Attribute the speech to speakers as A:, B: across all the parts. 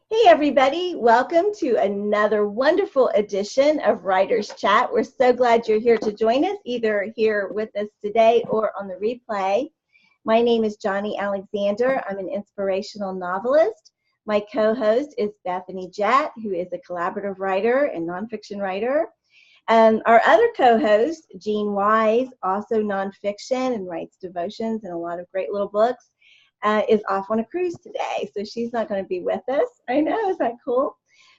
A: Hey everybody, welcome to another wonderful edition of Writers Chat. We're so glad you're here to join us, either here with us today or on the replay. My name is Johnny Alexander. I'm an inspirational novelist. My co-host is Bethany Jett, who is a collaborative writer and nonfiction writer. Our other co-host, Jean Wise, also nonfiction and writes devotions and a lot of great little books. Is off on a cruise today, so she's not going to be with us. I know, is that cool?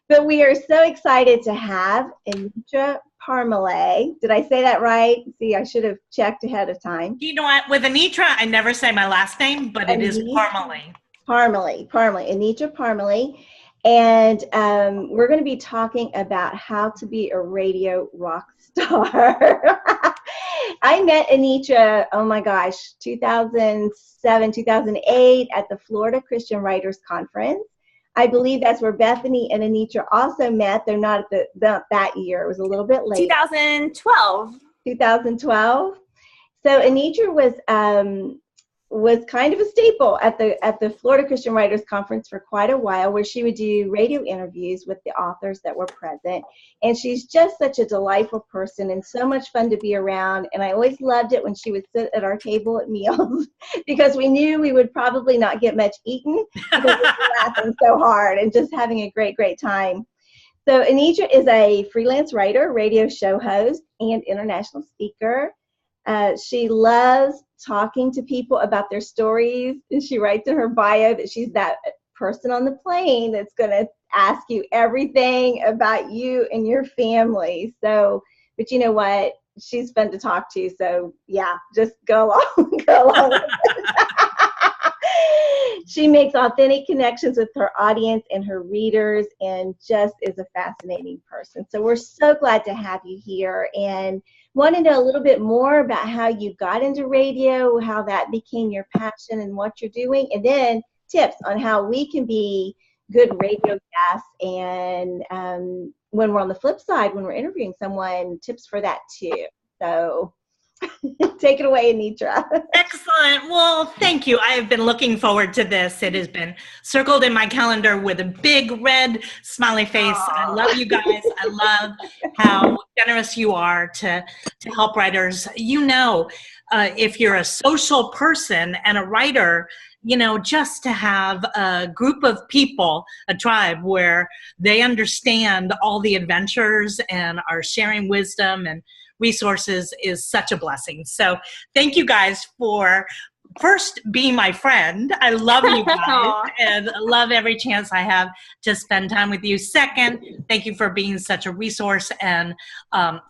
A: But we are so excited to have Anitra Parmele. Did I say that right? See, I should have checked ahead of time.
B: You know what? With Anitra, I never say my last name, but it is Parmele.
A: Parmele, Anitra Parmele. And we're going to be talking about how to be a radio rock star. I met Anitra, oh my gosh, 2007, 2008 at the Florida Christian Writers Conference. I believe that's where Bethany and Anitra also met. They're not at that year. It was a little bit later. 2012. So Anitra was kind of a staple at the Florida Christian Writers Conference for quite a while, where she would do radio interviews with the authors that were present. And she's just such a delightful person and so much fun to be around. And I always loved it when she would sit at our table at meals because we knew we would probably not get much eaten because we were laughing so hard and just having a great time. So Anitra is a freelance writer, radio show host, and international speaker. She loves talking to people about their stories, and she writes in her bio that she's that person on the plane that's going to ask you everything about you and your family. So, but you know what? She's fun to talk to. So yeah, just go along with it. She makes authentic connections with her audience and her readers and just is a fascinating person. So we're so glad to have you here and want to know a little bit more about how you got into radio, how that became your passion and what you're doing, and then tips on how we can be good radio guests. And when we're on the flip side, when we're interviewing someone, tips for that too. So take it away, Anitra.
B: Excellent. Well, thank you. I have been looking forward to this. It has been circled in my calendar with a big red smiley face. Aww. I love you guys. I love how generous you are to help writers. You know, if you're a social person and a writer, you know, just to have a group of people, a tribe where they understand all the adventures and are sharing wisdom and resources is such a blessing. So thank you guys for first being my friend. I love you guys and love every chance I have to spend time with you. Second, thank you for being such a resource and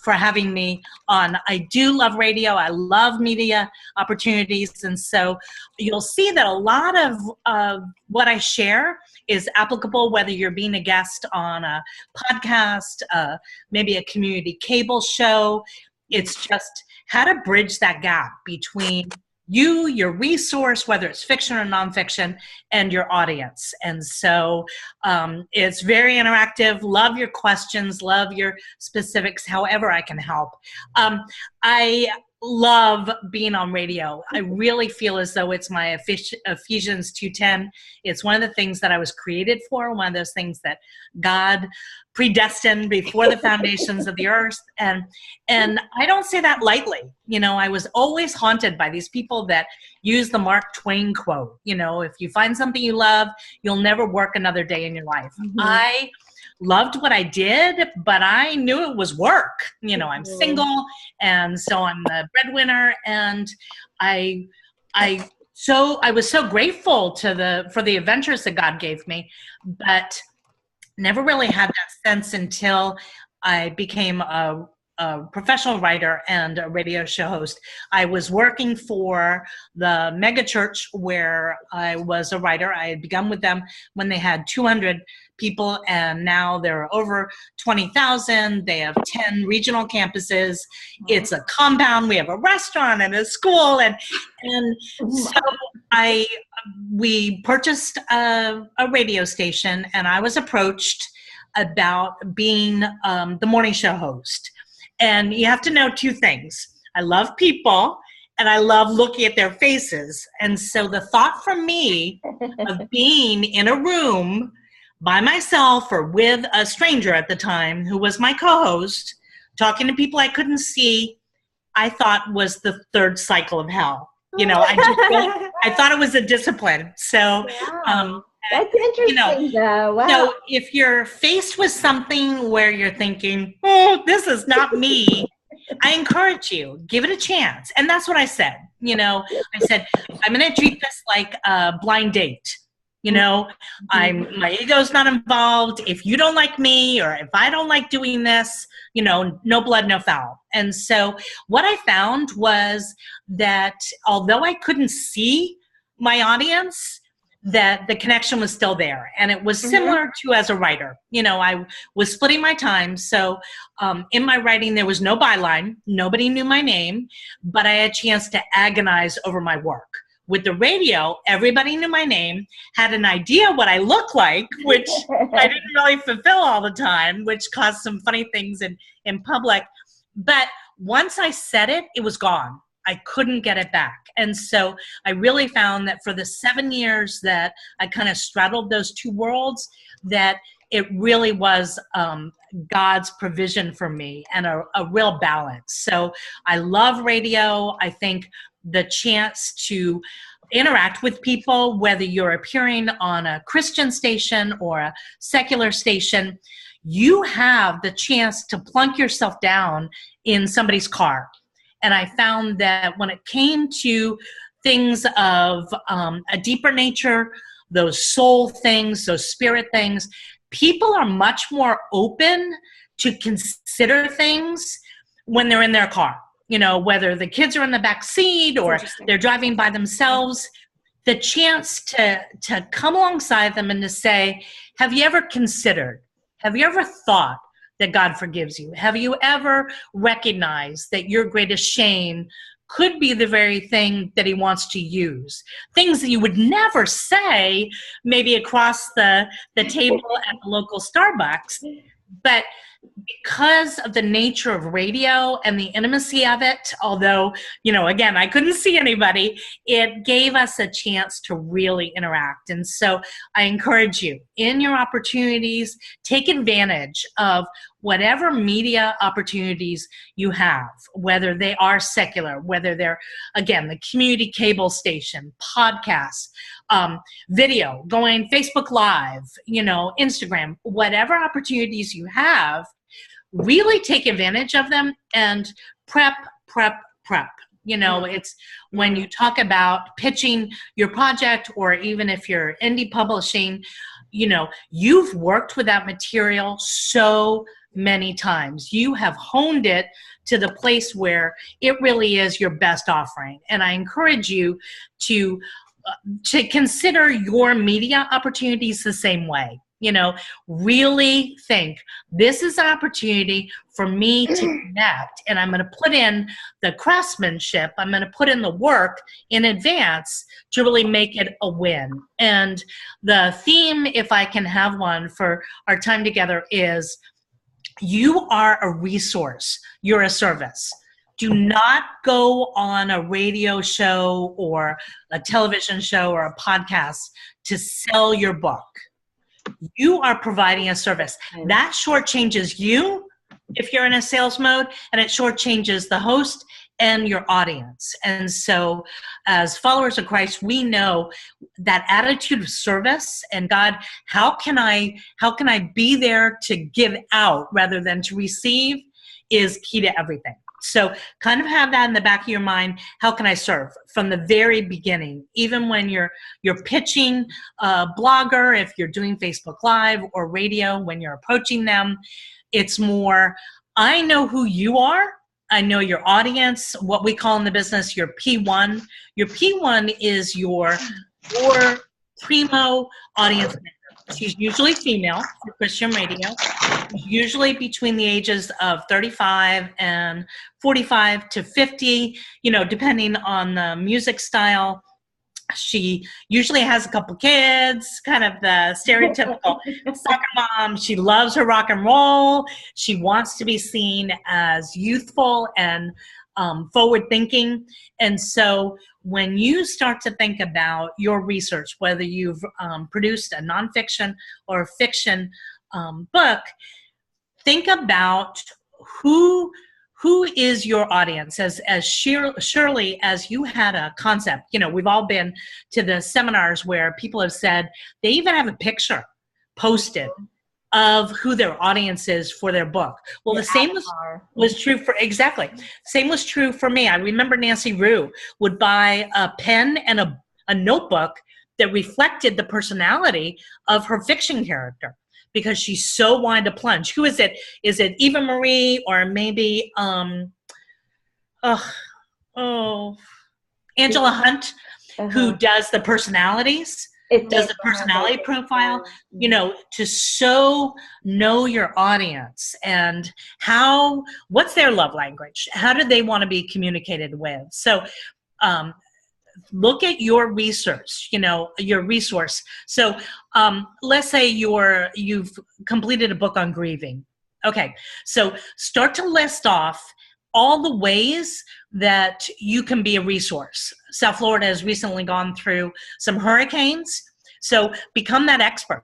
B: for having me on. I do love radio. I love media opportunities. And so you'll see that a lot of what I share is applicable whether you're being a guest on a podcast, maybe a community cable show. It's just how to bridge that gap between you, your resource, whether it's fiction or nonfiction, and your audience. And so it's very interactive. Love your questions, love your specifics, however I can help. I love being on radio. I really feel as though it's my Ephesians 2:10. It's one of the things that I was created for, one of those things that God predestined before the foundations of the earth. And I don't say that lightly. You know, I was always haunted by these people that use the Mark Twain quote, you know, if you find something you love, you'll never work another day in your life. Mm-hmm. I loved what I did, but I knew it was work. You know, I'm single, and so I'm the breadwinner, and I was so grateful for the adventures that God gave me, but never really had that sense until I became a professional writer and a radio show host. I was working for the mega church where I was a writer. I had begun with them when they had 200 people, and now there are over 20,000. They have 10 regional campuses. It's a compound. We have a restaurant and a school, and so we purchased a radio station, and I was approached about being the morning show host. And you have to know two things. I love people, and I love looking at their faces. And so the thought from me of being in a room by myself or with a stranger at the time who was my co-host, talking to people I couldn't see, I thought was the third cycle of hell. I thought it was a discipline. So,
A: wow. That's interesting, though. Wow.
B: So if you're faced with something where you're thinking, oh, this is not me, I encourage you, give it a chance. And that's what I said. I said, I'm going to treat this like a blind date. My ego's not involved. If you don't like me, or if I don't like doing this, no blood, no foul. And so what I found was that although I couldn't see my audience, that the connection was still there. And it was similar to as a writer. I was splitting my time. So in my writing, there was no byline. Nobody knew my name, but I had a chance to agonize over my work. With the radio, everybody knew my name, had an idea what I look like, which I didn't really fulfill all the time, which caused some funny things in public. But once I said it, it was gone. I couldn't get it back. And so I really found that for the 7 years that I kind of straddled those two worlds, that it really was God's provision for me and a real balance. So I love radio. I think the chance to interact with people, whether you're appearing on a Christian station or a secular station, you have the chance to plunk yourself down in somebody's car. And I found that when it came to things of a deeper nature, those soul things, those spirit things, people are much more open to consider things when they're in their car. Whether the kids are in the back seat or they're driving by themselves, the chance to come alongside them and to say, have you ever considered, have you ever thought that God forgives you? Have you ever recognized that your greatest shame could be the very thing that he wants to use? Things that you would never say maybe across the table at the local Starbucks. But because of the nature of radio and the intimacy of it, although, again, I couldn't see anybody, it gave us a chance to really interact. And so I encourage you, in your opportunities, take advantage of whatever media opportunities you have, whether they are secular, whether they're, again, the community cable station, podcasts, video, going Facebook Live, Instagram, whatever opportunities you have, really take advantage of them and prep. It's when you talk about pitching your project, or even if you're indie publishing, you've worked with that material so many times. You have honed it to the place where it really is your best offering. And I encourage you to consider your media opportunities the same way. Really think, this is an opportunity for me to connect, and I'm going to put in the craftsmanship, I'm going to put in the work in advance to really make it a win. And the theme, if I can have one for our time together, is you are a resource, you're a service. Do not go on a radio show or a television show or a podcast to sell your book. You are providing a service. That shortchanges you if you're in a sales mode, and it shortchanges the host and your audience. And so as followers of Christ, we know that attitude of service, and God, how can I be there to give out rather than to receive, is key to everything. So kind of have that in the back of your mind. How can I serve from the very beginning? Even when you're pitching a blogger, if you're doing Facebook Live or radio, when you're approaching them, it's more, I know who you are. I know your audience, what we call in the business your P1. Your P1 is your primo audience member. She's usually female for Christian radio, usually between the ages of 35 and 45 to 50, depending on the music style. She usually has a couple kids, kind of the stereotypical soccer mom. She loves her rock and roll. She wants to be seen as youthful and forward thinking. And so when you start to think about your research, whether you've produced a nonfiction or a fiction book, think about who is your audience. As surely as you had a concept, we've all been to the seminars where people have said they even have a picture posted of who their audience is for their book. Well, the same was true for, exactly. Same was true for me. I remember Nancy Rue would buy a pen and a notebook that reflected the personality of her fiction character, because she so wanted to plunge. Who is it? Is it Eva Marie, or maybe Angela Hunt, who does the personalities? Does the personality profile, to so know your audience and what's their love language? How do they want to be communicated with? So look at your research, your resource. So let's say you've completed a book on grieving. Okay, so start to list off all the ways that you can be a resource. South Florida has recently gone through some hurricanes, so become that expert.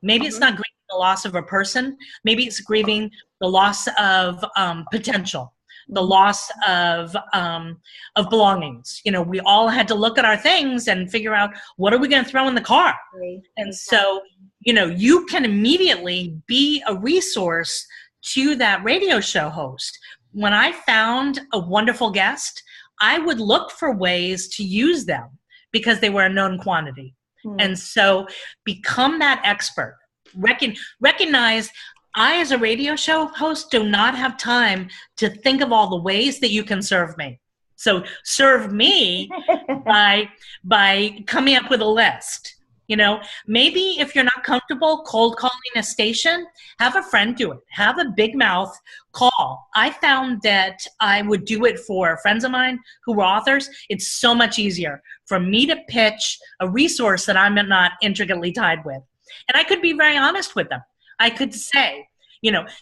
B: Maybe it's not grieving the loss of a person, maybe it's grieving the loss of potential, the loss of belongings. We all had to look at our things and figure out, what are we going to throw in the car? And so, you can immediately be a resource to that radio show host. When I found a wonderful guest, I would look for ways to use them because they were a known quantity. And so become that expert. Recognize, I, as a radio show host, do not have time to think of all the ways that you can serve me. So serve me by coming up with a list. Maybe if you're not comfortable cold calling a station, have a friend do it. Have a big mouth call. I found that I would do it for friends of mine who were authors. It's so much easier for me to pitch a resource that I'm not intricately tied with. And I could be very honest with them. I could say,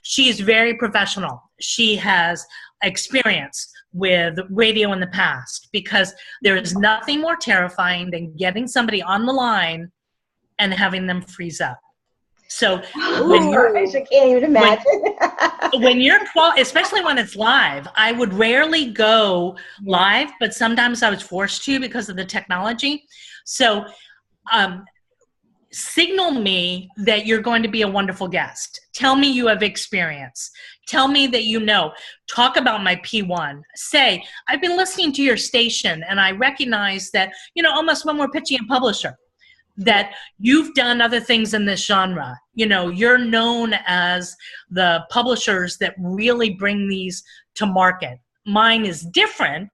B: she's very professional. She has experience with radio in the past, because there is nothing more terrifying than getting somebody on the line and having them freeze up. So
A: I can't even imagine.
B: when you're especially when it's live, I would rarely go live, but sometimes I was forced to because of the technology. So signal me that you're going to be a wonderful guest. Tell me you have experience. Tell me that talk about my P1. Say, I've been listening to your station and I recognize that, almost when we're pitching a publisher, that you've done other things in this genre. You're known as the publishers that really bring these to market. Mine is different.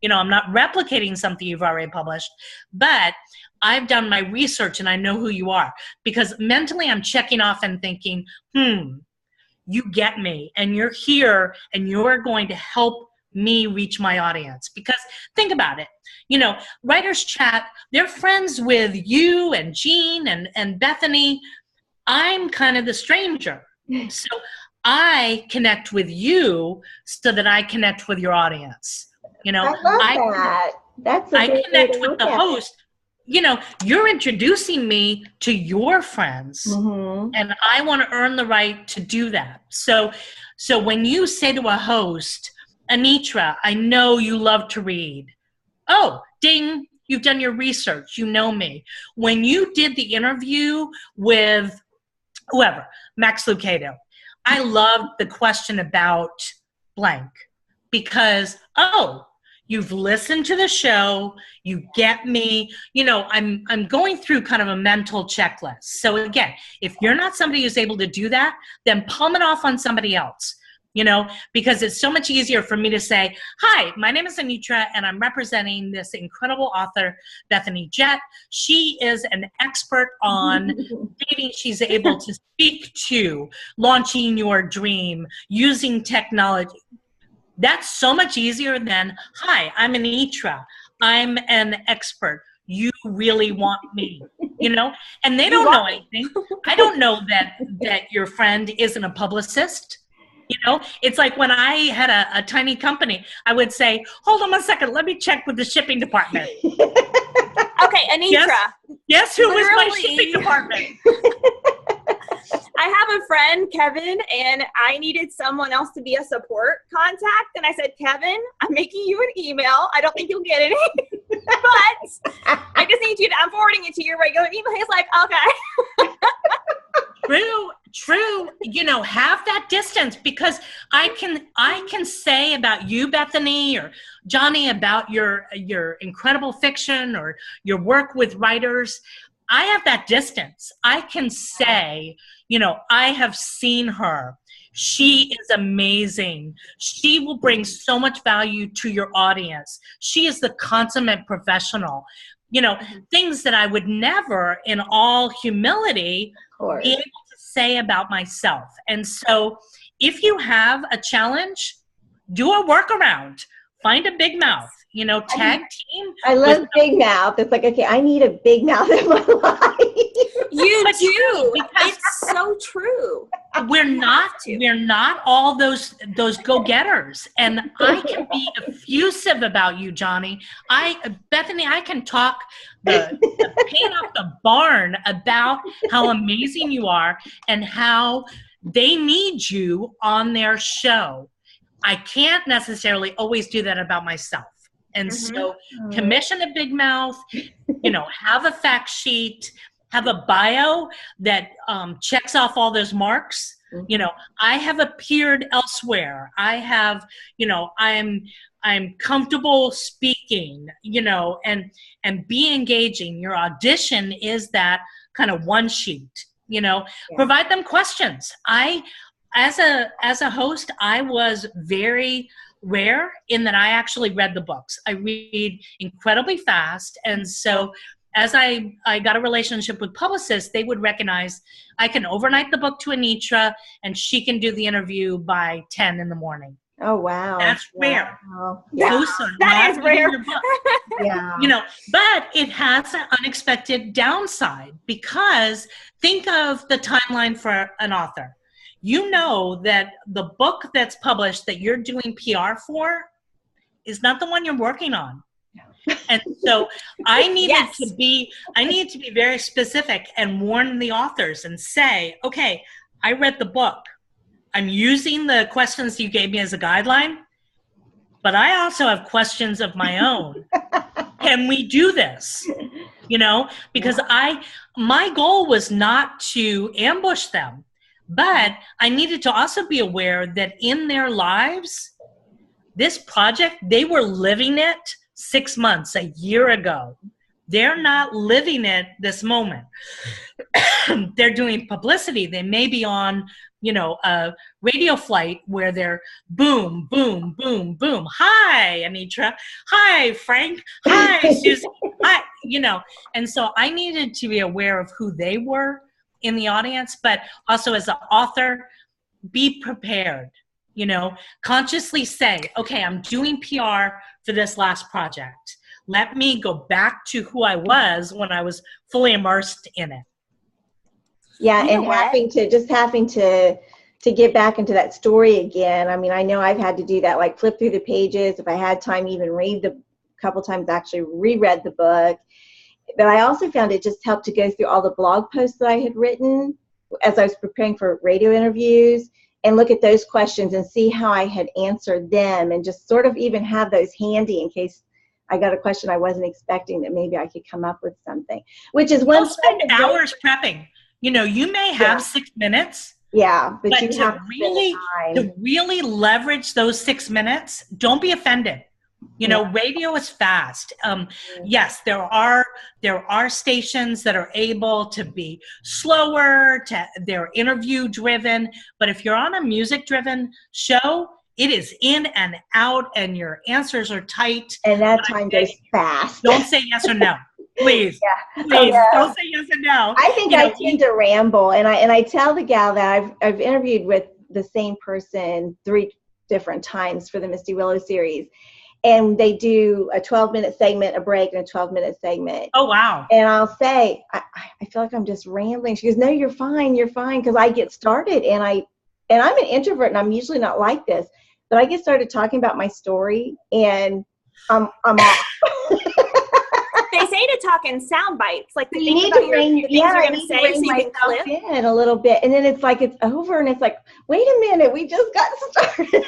B: I'm not replicating something you've already published, but I've done my research and I know who you are, because mentally I'm checking off and thinking, you get me, and you're here and you're going to help me reach my audience. Because think about it, Writers Chat, they're friends with you and Jean and Bethany. I'm kind of the stranger. So I connect with you so that I connect with your audience.
A: I love that. That's
B: I connect with the host. You're introducing me to your friends, and I want to earn the right to do that. So when you say to a host, Anitra, I know you love to read. Oh, ding, you've done your research. You know me. When you did the interview with whoever, Max Lucado, I loved the question about blank, because, you've listened to the show, you get me, I'm going through kind of a mental checklist. So again, if you're not somebody who's able to do that, then palm it off on somebody else, because it's so much easier for me to say, hi, my name is Anitra, and I'm representing this incredible author, Bethany Jett. She is an expert on dating. She's able to speak to launching your dream, using technology. That's so much easier than, hi, I'm Anitra. I'm an expert. You really want me, and they don't know anything. I don't know that your friend isn't a publicist. You know, it's like when I had a tiny company, I would say, hold on 1 second, let me check with the shipping department.
C: Okay, Anitra.
B: Guess who was my shipping department?
C: I have a friend, Kevin, and I needed someone else to be a support contact. And I said, Kevin, I'm making you an email. I don't think you'll get any, but I just need you to, I'm forwarding it to your regular email. He's like, okay.
B: True. You know, have that distance, because I can say about you, Bethany, or Johnny, about your incredible fiction or your work with writers. I have that distance. I can say, you know, I have seen her. She is amazing. She will bring so much value to your audience. She is the consummate professional. You know, things that I would never, in all humility, be able to say about myself. And so if you have a challenge, do a workaround. Find a big mouth. You know, tag team.
A: I love big mouth. It's like, okay, I need a big mouth in my life.
C: You do. It's so true.
B: We're not all those go-getters. And I can be effusive about you, Johnny. Bethany, I can talk the paint off the barn about how amazing you are and how they need you on their show. I can't necessarily always do that about myself. And so commission a big mouth, you know, have a fact sheet, have a bio that checks off all those marks. You know, I have appeared elsewhere. I have, you know, I'm comfortable speaking, you know, and be engaging. Your audition is that kind of one sheet, you know, provide them questions. As a host, I was very rare in that I actually read the books. I read incredibly fast. And so as I got a relationship with publicists, they would recognize I can overnight the book to Anitra and she can do the interview by 10 in the morning.
A: Oh, wow.
B: That's rare.
A: Wow.
C: Yeah, that is rare.
A: Yeah.
B: You know, but it has an unexpected downside, because think of the timeline for an author. You know that the book that's published that you're doing PR for is not the one you're working on. And so I needed to be very specific and warn the authors and say, okay, I read the book. I'm using the questions you gave me as a guideline, but I also have questions of my own. Can we do this? You know, because my goal was not to ambush them. But I needed to also be aware that in their lives, this project, they were living it 6 months, a year ago. They're not living it this moment. They're doing publicity. They may be on, you know, a radio flight where they're boom, boom, boom, boom. Hi, Anitra. Hi, Frank. Hi, Susie. Hi, you know. And so I needed to be aware of who they were in the audience, but also as an author, be prepared, you know, consciously say, okay, I'm doing PR for this last project. Let me go back to who I was when I was fully immersed in it.
A: Yeah, and having to get back into that story again. I mean, I know I've had to do that, like flip through the pages. If I had time, even read a couple times, actually reread the book. But I also found it just helped to go through all the blog posts that I had written as I was preparing for radio interviews and look at those questions and see how I had answered them, and just sort of even have those handy in case I got a question I wasn't expecting, that maybe I could come up with something, which is one.
B: Spend hours prepping. You know, you may have 6 minutes.
A: Yeah, but you
B: to
A: have
B: to really leverage those 6 minutes, don't be offended. You know, radio is fast. Yes, there are stations that are able to be slower, they're interview driven, but if you're on a music driven show, it is in and out and your answers are tight.
A: And that time goes fast.
B: Don't say yes or no. Please, please don't say yes or no.
A: I think I tend to ramble, and I tell the gal that I've interviewed with the same person 3 different times for the Misty Willow series. And they do a 12-minute segment, a break, and a 12-minute segment.
B: Oh, wow.
A: And I'll say, I feel like I'm just rambling. She goes, no, you're fine, because I get started and I and I'm an introvert and I'm usually not like this, but I get started talking about my story and I'm off.
C: They say to talk in sound bites, like to
A: You
C: think
A: need
C: about
A: to rein,
C: the things you're going to say so you can
A: myself
C: clip.
A: in a little bit, and then it's like it's over, and it's like, wait a minute, we just got started.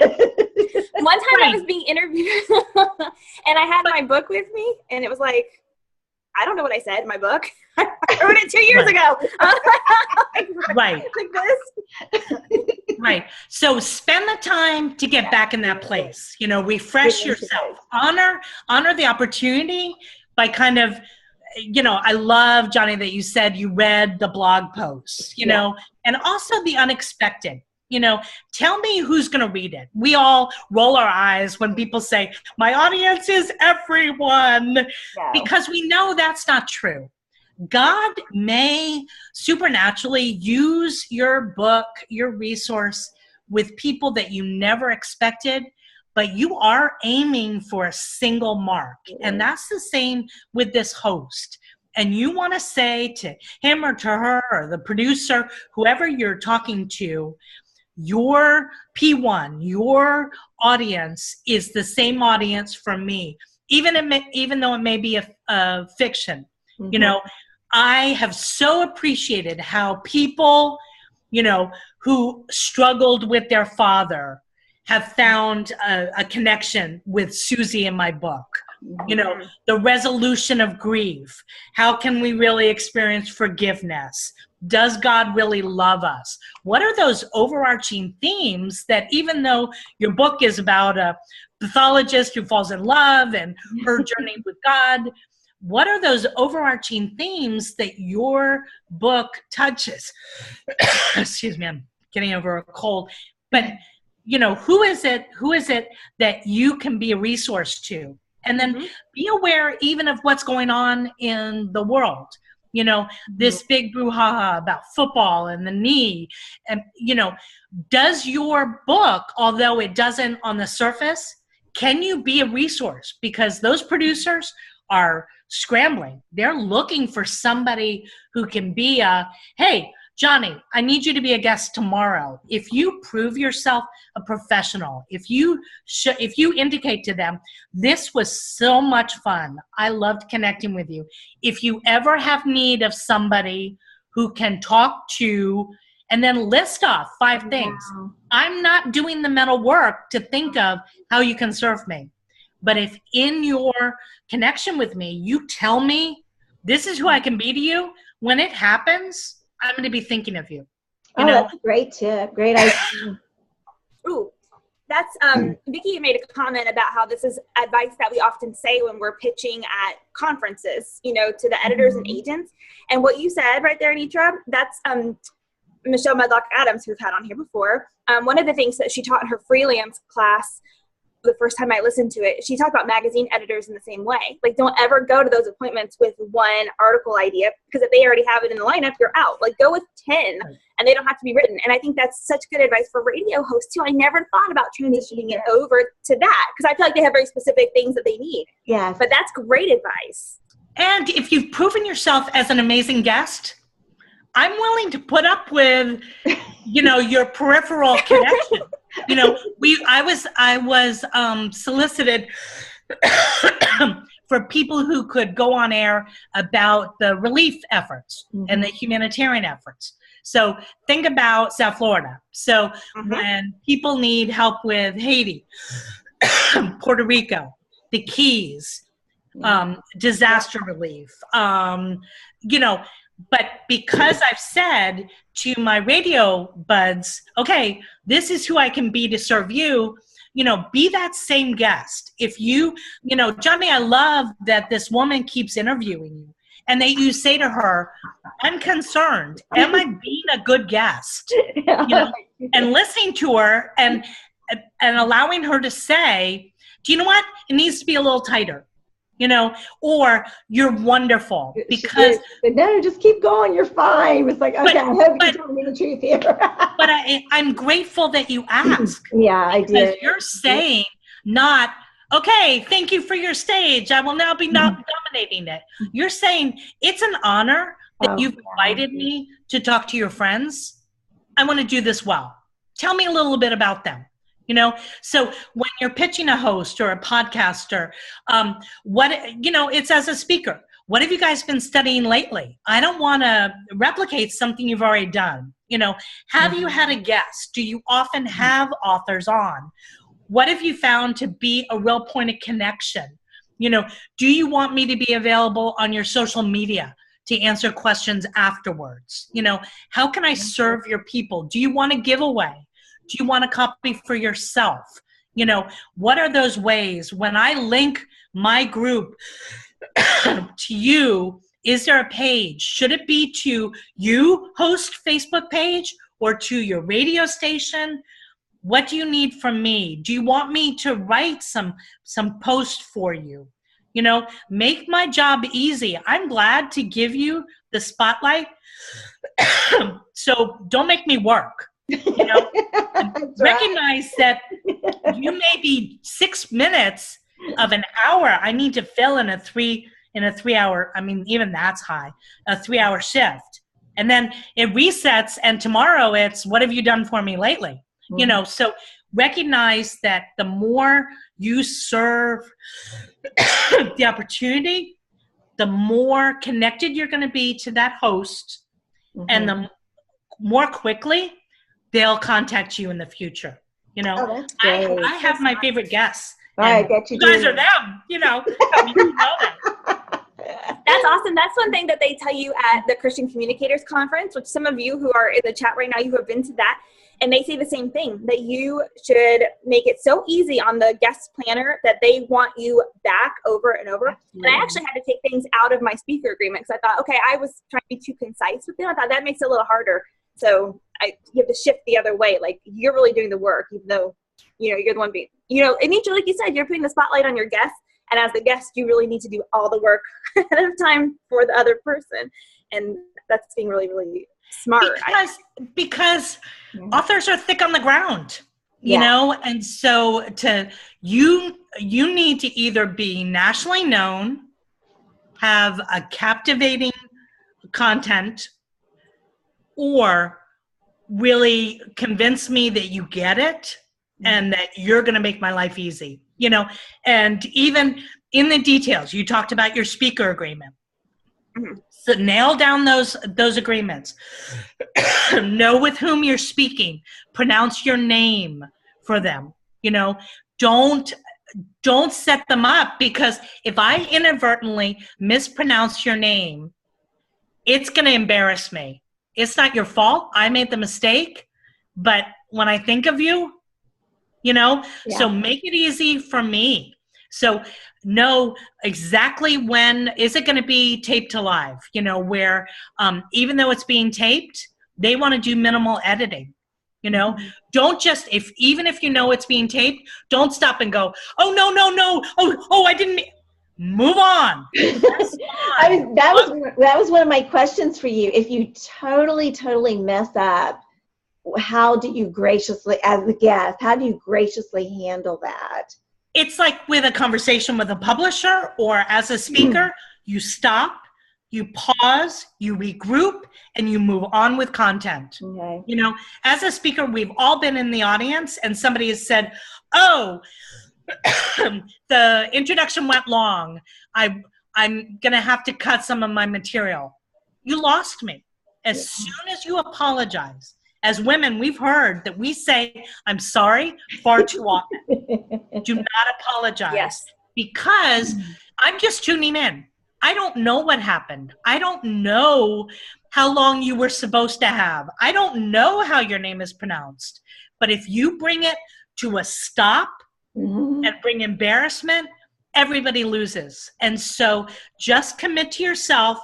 C: One time I was being interviewed, and I had my book with me, and it was like, I don't know what I said in my book. I wrote it 2 years ago.
B: Right.
C: Like this.
B: Right. So spend the time to get back in that place. You know, refresh yourself. Honor the opportunity by kind of, you know, I love, Johnny, that you said you read the blog posts, you know, and also the unexpected. You know, tell me who's going to read it. We all roll our eyes when people say, my audience is everyone, because we know that's not true. God may supernaturally use your book, your resource with people that you never expected, but you are aiming for a single mark. And that's the same with this host. And you want to say to him or to her or the producer, whoever you're talking to, your P1, your audience is the same audience for me, even though it may be a fiction. You know, I have so appreciated how people, you know, who struggled with their father have found a connection with Susie in my book. You know, the resolution of grief. How can we really experience forgiveness? Does God really love us? What are those overarching themes that, even though your book is about a pathologist who falls in love and her journey with God, what are those overarching themes that your book touches? Excuse me, I'm getting over a cold. But, you know, who is it that you can be a resource to? And then be aware even of what's going on in the world. You know, this big brouhaha about football and the knee. And, you know, does your book, although it doesn't on the surface, can you be a resource? Because those producers are scrambling. They're looking for somebody who can be hey, Johnny, I need you to be a guest tomorrow. If you prove yourself a professional, if you indicate to them, this was so much fun, I loved connecting with you. If you ever have need of somebody who can talk to, and then list off 5 things. I'm not doing the mental work to think of how you can serve me. But if in your connection with me, you tell me, this is who I can be to you, when it happens, I'm going to be thinking of you. You know?
A: That's a great tip. Great idea.
C: Ooh, that's, Vicki made a comment about how this is advice that we often say when we're pitching at conferences, you know, to the editors and agents. And what you said right there, Anitra, that's Michelle Medlock Adams, who's had on here before. One of the things that she taught in her freelance class the first time I listened to it, she talked about magazine editors in the same way. Like, don't ever go to those appointments with one article idea, because if they already have it in the lineup, you're out. Like, go with 10 and they don't have to be written. And I think that's such good advice for radio hosts too. I never thought about transitioning it over to that, because I feel like they have very specific things that they need.
A: Yes.
C: But that's great advice.
B: And if you've proven yourself as an amazing guest, I'm willing to put up with, you know, your peripheral connection. You know, I was solicited for people who could go on air about the relief efforts and the humanitarian efforts. So think about South Florida. So when people need help with Haiti, Puerto Rico, the Keys, disaster relief, you know, but because I've said to my radio buds, okay, this is who I can be to serve you, you know, be that same guest. If you know, Johnny, I love that this woman keeps interviewing you and that you say to her, I'm concerned. Am I being a good guest? You know, and listening to her and allowing her to say, do you know what? It needs to be a little tighter. You know, or you're wonderful, because
A: no, just keep going. You're fine. It's like, okay, I hope you told me the truth here.
B: But I'm grateful that you asked.
A: Yeah, I did.
B: Because you're saying not, okay, thank you for your stage, I will now be not dominating it. You're saying it's an honor that you've invited me to talk to your friends. I want to do this well. Tell me a little bit about them. So when you're pitching a host or a podcaster, it's as a speaker. What have you guys been studying lately? I don't want to replicate something you've already done. Have you had a guest? Do you often have authors on? What have you found to be a real point of connection? Do you want me to be available on your social media to answer questions afterwards? How can I serve your people? Do you want a giveaway? Do you want a copy for yourself? What are those ways? When I link my group to you, is there a page? Should it be to you host Facebook page or to your radio station? What do you need from me? Do you want me to write some post for you? Make my job easy. I'm glad to give you the spotlight. So don't make me work. Recognize that you may be 6 minutes of an hour. I need to fill in a 3 hour. I mean, even that's high, a 3-hour shift. And then it resets. And tomorrow it's, what have you done for me lately? So recognize that the more you serve the opportunity, the more connected you're going to be to that host, and the more quickly they'll contact you in the future. I have my favorite guests.
A: I bet you
B: guys are them. You know that.
C: That's awesome. That's one thing that they tell you at the Christian Communicators Conference, which some of you who are in the chat right now, you have been to that. And they say the same thing, that you should make it so easy on the guest planner that they want you back over and over. Absolutely. And I actually had to take things out of my speaker agreement because I thought, okay, I was trying to be too concise with them. I thought that makes it a little harder. So you have to shift the other way. Like, you're really doing the work, even though, you're the one being, Anitra, like you said, you're putting the spotlight on your guest. And as the guest, you really need to do all the work ahead of time for the other person. And that's being really, really smart.
B: Because authors are thick on the ground, you know, and so you need to either be nationally known, have a captivating content, or really convince me that you get it and that you're going to make my life easy, and even in the details, you talked about your speaker agreement. So nail down those agreements. Know with whom you're speaking. Pronounce your name for them. Don't set them up, because if I inadvertently mispronounce your name, it's going to embarrass me. It's not your fault. I made the mistake, but when I think of you, so make it easy for me. So know exactly when is it going to be taped to live, where even though it's being taped, they want to do minimal editing. Don't just, even if it's being taped, don't stop and go, oh, no. Oh, I didn't move on.
A: That was one of my questions for you. If you totally mess up, how do you graciously, as a guest, how do you graciously handle that?
B: It's like with a conversation with a publisher or as a speaker, you stop, you pause, you regroup, and you move on with content. Okay. As a speaker, we've all been in the audience and somebody has said, oh, the introduction went long. I'm going to have to cut some of my material. You lost me. As soon as you apologize, as women, we've heard that we say, I'm sorry, far too often. Do not apologize.
C: Yes.
B: Because I'm just tuning in. I don't know what happened. I don't know how long you were supposed to have. I don't know how your name is pronounced. But if you bring it to a stop and bring embarrassment, everybody loses. And so just commit to yourself,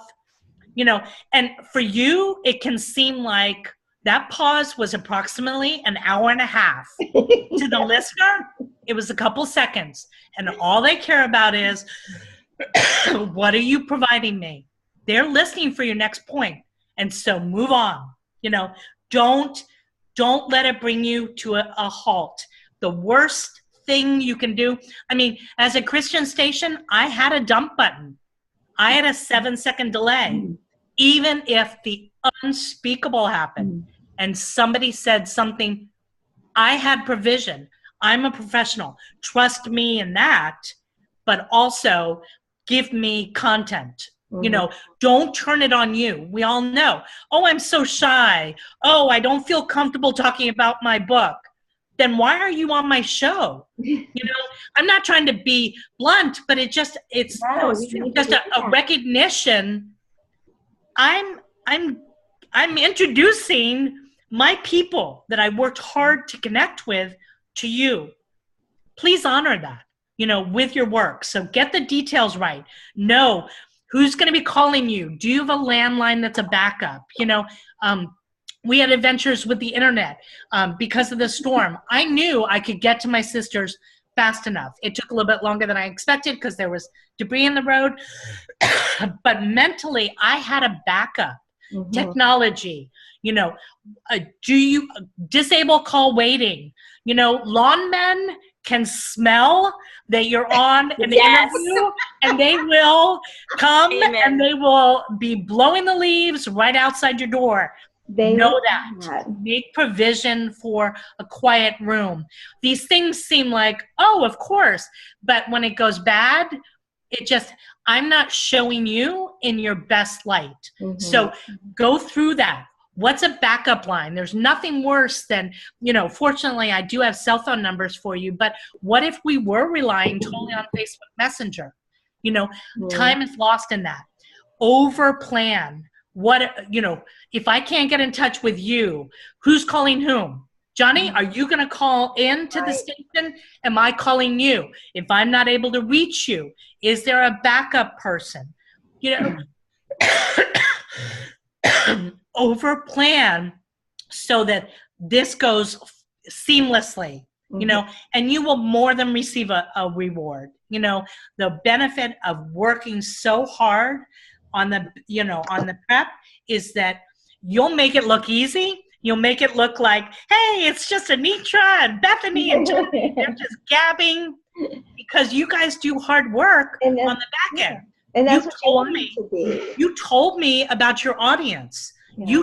B: and for you, it can seem like that pause was approximately an hour and a half. To the listener, it was a couple seconds. And all they care about is, what are you providing me? They're listening for your next point. And so move on. Don't let it bring you to a halt. The worst thing you can do, as a Christian station, I had a dump button. I had a 7-second delay. Even if the unspeakable happened and somebody said something I had provision. I'm a professional. Trust me in that, but also give me content. You know, don't turn it on you. We all know, oh, I'm so shy. Oh, I don't feel comfortable talking about my book. Then why are you on my show? You know, I'm not trying to be blunt, but it's just a recognition. I'm introducing my people that I worked hard to connect with to you. Please honor that, you know, with your work. So get the details right. Know who's going to be calling you. Do you have a landline that's a backup? You know, we had adventures with the internet because of the storm. I knew I could get to my sisters fast enough. It took a little bit longer than I expected because there was debris in the road. But mentally, I had a backup. Technology, you know, do you disable call waiting? You know, lawn men can smell that you're on an interview, and they will come and they will be blowing the leaves right outside your door. They know that. Make provision for a quiet room. These things seem like, oh, of course, but when it goes bad, it just, I'm not showing you in your best light. So go through that. What's a backup line? There's nothing worse than, you know, fortunately I do have cell phone numbers for you, but what if we were relying totally on Facebook Messenger? You know, time is lost in that. Over plan. What, you know, if I can't get in touch with you, who's calling whom? Johnny, are you going to call in to the station? Am I calling you? If I'm not able to reach you, is there a backup person? You know, over plan so that this goes seamlessly, you know, and you will more than receive a reward. You know, the benefit of working so hard on the, you know, on the prep is that you'll make it look easy. You'll make it look like, hey, it's just Anitra and Bethany and Tony. They're just gabbing because you guys do hard work on the back end.
A: And that's what you want me to be.
B: You told me about your audience. Yeah.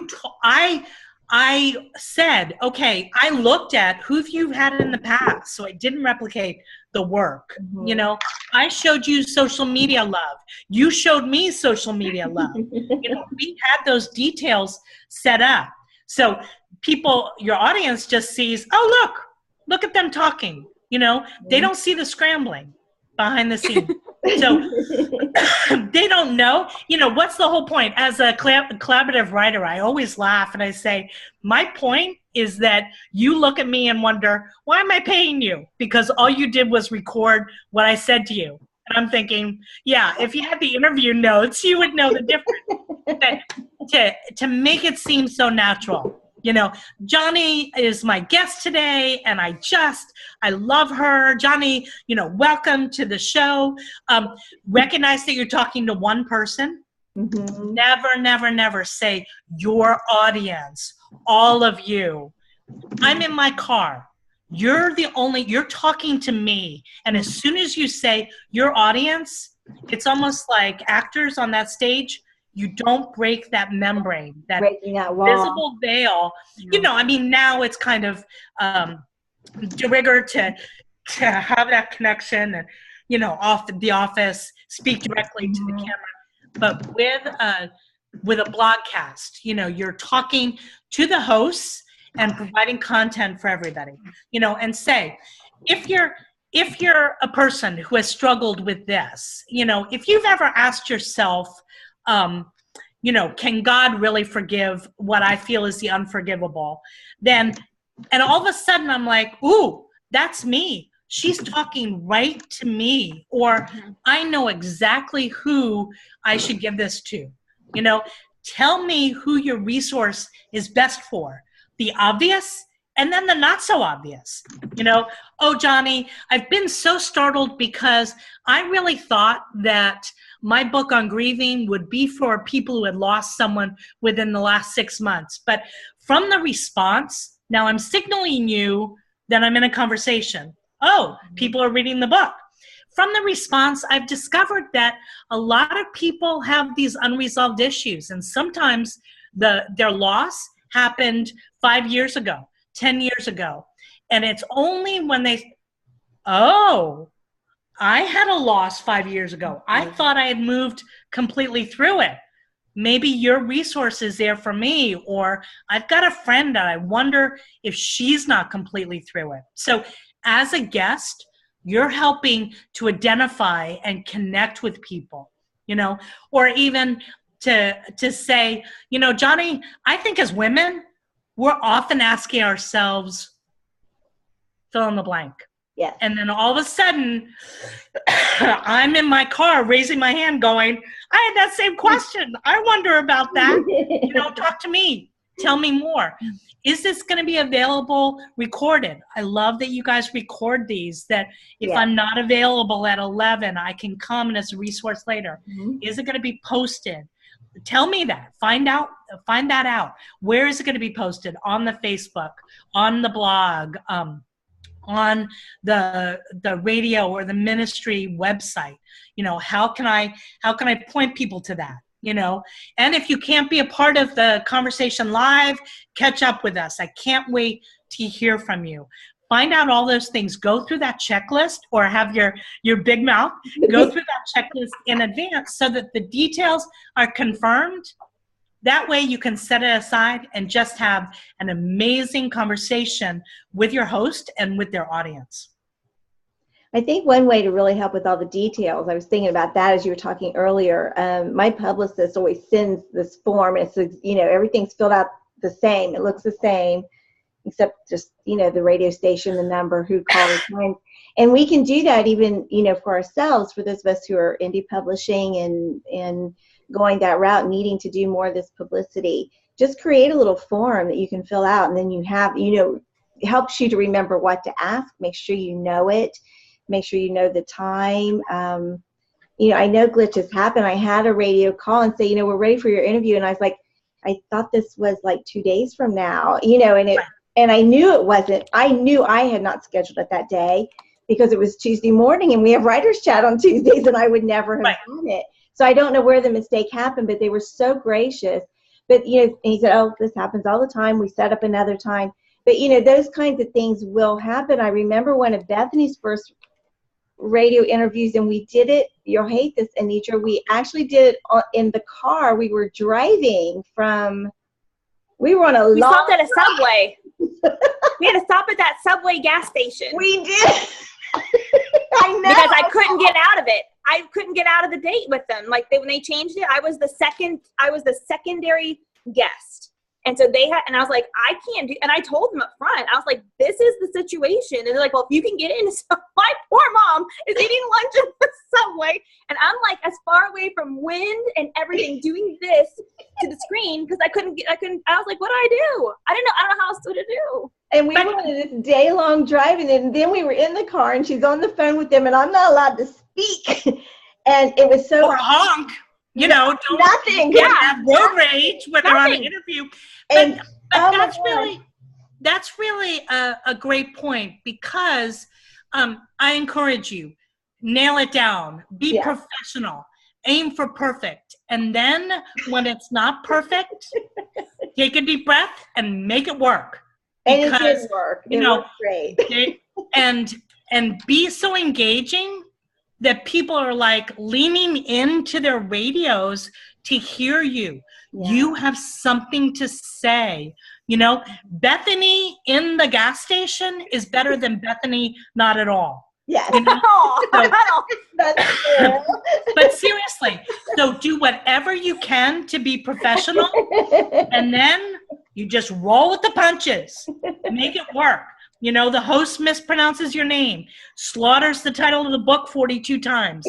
B: I said, okay, I looked at who you've had in the past, so I didn't replicate the work. You know, I showed you social media love. You showed me social media love. You know, we had those details set up. So people, your audience just sees, oh, look at them talking. You know, they don't see the scrambling behind the scenes. So they don't know, you know, what's the whole point? As a collaborative writer, I always laugh and I say, my point is that you look at me and wonder, why am I paying you? Because all you did was record what I said to you. And I'm thinking, yeah, if you had the interview notes, you would know the difference. But to make it seem so natural. You know, Johnny is my guest today, and I love her. Johnny, you know, welcome to the show. Recognize that you're talking to one person. Never, never, never say your audience, all of you. I'm in my car. You're talking to me. And as soon as you say your audience, it's almost like actors on that stage. You don't break that membrane, that visible veil. You know, I mean, now it's kind of de rigueur to have that connection and, you know, off the office, speak directly to the camera. But with a broadcast, you know, you're talking to the hosts and providing content for everybody, you know, and say, if you're a person who has struggled with this, you know, if you've ever asked yourself, you know, can God really forgive what I feel is the unforgivable? Then, and all of a sudden I'm like, ooh, that's me. She's talking right to me. Or I know exactly who I should give this to. You know, tell me who your resource is best for. The obvious and then the not so obvious. You know, oh, Johnny, I've been so startled because I really thought that my book on grieving would be for people who had lost someone within the last 6 months. But from the response, now I'm signaling you that I'm in a conversation. Oh, people are reading the book. From the response, I've discovered that a lot of people have these unresolved issues. And sometimes their loss happened 5 years ago, 10 years ago. And it's only when oh, I had a loss 5 years ago. I thought I had moved completely through it. Maybe your resource is there for me, or I've got a friend that I wonder if she's not completely through it. So as a guest, you're helping to identify and connect with people, or even to say, Johnny, I think as women, we're often asking ourselves, fill in the blank.
A: Yes.
B: And then all of a sudden, I'm in my car raising my hand going, I had that same question. I wonder about that. Talk to me. Tell me more. Is this going to be available recorded? I love that you guys record these, that if I'm not available at 11, I can come as a resource later. Mm-hmm. Is it going to be posted? Tell me that. Find that out. Where is it going to be posted? On the Facebook, on the blog, on the radio or the ministry website. How can I point people to that? And if you can't be a part of the conversation live, catch up with us. I can't wait to hear from you. Find out all those things. Go through that checklist, or have your big mouth go through that checklist in advance so that the details are confirmed. That way you can set it aside and just have an amazing conversation with your host and with their audience.
A: I think one way to really help with all the details, I was thinking about that as you were talking earlier. My publicist always sends this form, and it's, everything's filled out the same. It looks the same, except just, the radio station, the number, who called, and we can do that even, for ourselves, for those of us who are indie publishing and going that route, needing to do more of this publicity. Just create a little form that you can fill out, and then you have, it helps you to remember what to ask. Make sure you know it. Make sure you know the time. I know glitches happen. I had a radio call and say, we're ready for your interview. And I was like, I thought this was like 2 days from now, and I knew it wasn't. I knew I had not scheduled it that day because it was Tuesday morning and we have writer's chat on Tuesdays, and I would never have done it. So I don't know where the mistake happened, but they were so gracious. But, and he said, oh, this happens all the time. We set up another time. But, those kinds of things will happen. I remember one of Bethany's first radio interviews, and we did it. You'll hate this, Anitra. We actually did it in the car. We were driving we were on a long
C: stopped at a Subway. We had to stop at that Subway gas station.
A: We did. I know.
C: Because I couldn't get out of it. I couldn't get out of the date with them. Like when they changed it, I was the secondary guest. And so and I was like, I can't do, and I told them up front, I was like, this is the situation. And they're like, well, if you can get in, so my poor mom is eating lunch in the Subway. And I'm like as far away from wind and everything doing this to the screen because I was like, what do I do? I don't know how else to do.
A: And we went on this day-long driving, and then we were in the car, and she's on the phone with them, and I'm not allowed to speak. And it was so...
B: Or honk. Don't
A: nothing.
B: Have road rage when they're on an interview. But that's really a great point, because I encourage you, nail it down, be professional, aim for perfect. And then when it's not perfect, take a deep breath and make it work.
A: Because, and it did work. It worked great.
B: and be so engaging that people are like leaning into their radios to hear you. Yeah. You have something to say. Bethany in the gas station is better than Bethany not at all.
A: Yes.
B: But seriously, so do whatever you can to be professional, and then you just roll with the punches. Make it work. The host mispronounces your name, slaughters the title of the book 42 times.